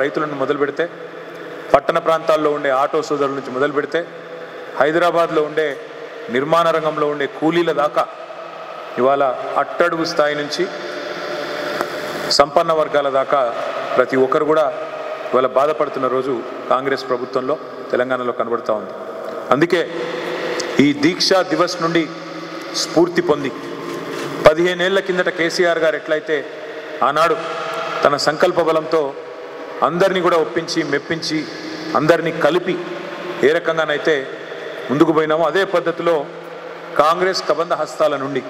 రైతులను మొదలు పెడితే, పట్టణ ప్రాంతాల్లో ఉండే ఆటో సోదరుల నుంచి మొదలు పెడితే, హైదరాబాద్లో ఉండే నిర్మాణ రంగంలో ఉండే కూలీల దాకా ఇవాళ అట్టడుగు స్థాయి నుంచి సంపన్న వర్గాల దాకా ప్రతి ఒక్కరు కూడా ఇవాళ బాధపడుతున్న రోజు కాంగ్రెస్ ప్రభుత్వంలో తెలంగాణలో కనబడుతూ ఉంది. అందుకే ఈ దీక్షా దివస్ నుండి స్ఫూర్తి పొంది 15 ఏళ్ల కిందట కేసీఆర్ గారు ఎట్లయితే ఆనాడు తన సంకల్ప బలంతో అందరినీ కూడా ఒప్పించి మెప్పించి అందరినీ కలిపి ఏ రకంగానైతే ముందుకు పోయినామో అదే పద్ధతిలో కాంగ్రెస్ కబంధ హస్తాల నుండి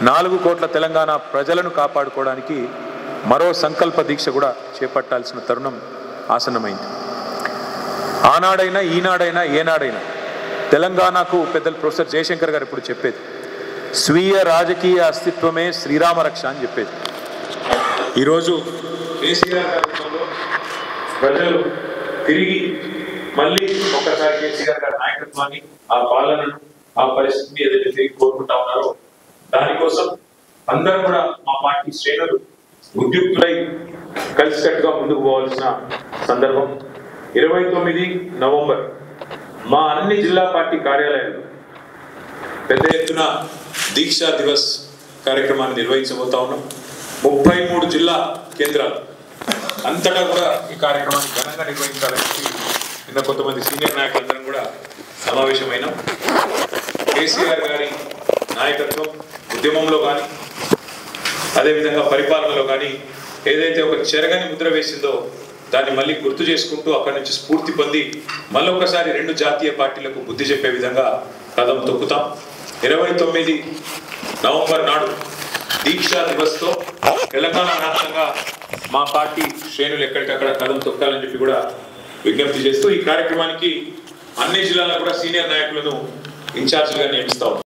4 కోట్ల తెలంగాణ ప్రజలను కాపాడుకోవడానికి మరో సంకల్ప దీక్ష కూడా చేపట్టాల్సిన తరుణం ఆసన్నమైంది. ఆనాడైనా ఈనాడైనా ఏనాడైనా తెలంగాణకు పెద్దలు ప్రొఫెసర్ జయశంకర్ గారు ఇప్పుడు చెప్పేది స్వీయ రాజకీయ అస్తిత్వమే శ్రీరామ రక్ష అని చెప్పేది. ఈరోజు కేసీఆర్ గారి ప్రజలు తిరిగి మళ్ళీ ఒక్కసారి కేసీఆర్ గారి నాయకత్వాన్ని, ఆ పాలనను, ఆ పరిస్థితిని ఏదైతే తిరిగి కోరుకుంటా ఉన్నారో దానికోసం అందరూ కూడా మా పార్టీ శ్రేణులు ఉద్యుక్తులై కలిసికట్టుగా ముందుకు పోవాల్సిన సందర్భం. 29 నవంబర్ మా అన్ని జిల్లా పార్టీ కార్యాలయాలు పెద్ద ఎత్తున దీక్షా దివస్ కార్యక్రమాన్ని నిర్వహించబోతా ఉన్నాం. 33 జిల్లా కేంద్రాలు అంతటా కూడా ఈ కార్యక్రమాన్ని ఘనంగా నిర్వహించాలని నిన్న కొంతమంది సీనియర్ నాయకులందరం కూడా సమావేశమైనాం. కేసీఆర్ గారి నాయకత్వం ఉద్యమంలో కానీ అదేవిధంగా పరిపాలనలో కానీ ఏదైతే ఒక చెరగని ముద్ర వేసిందో దాన్ని మళ్ళీ గుర్తు చేసుకుంటూ అక్కడి నుంచి స్ఫూర్తి పొంది మళ్ళొకసారి 2 జాతీయ పార్టీలకు బుద్ధి చెప్పే విధంగా కదం తొక్కుతాం. 29 నవంబర్ నాడు దీక్షా దివస్తో తెలంగాణ వ్యాప్తంగా మా పార్టీ శ్రేణులు ఎక్కడికక్కడ కదం తొక్కాలని చెప్పి కూడా విజ్ఞప్తి చేస్తూ ఈ కార్యక్రమానికి అన్ని జిల్లాల్లో కూడా సీనియర్ నాయకులను ఇన్ఛార్జిగా నియమిస్తా ఉన్నాం.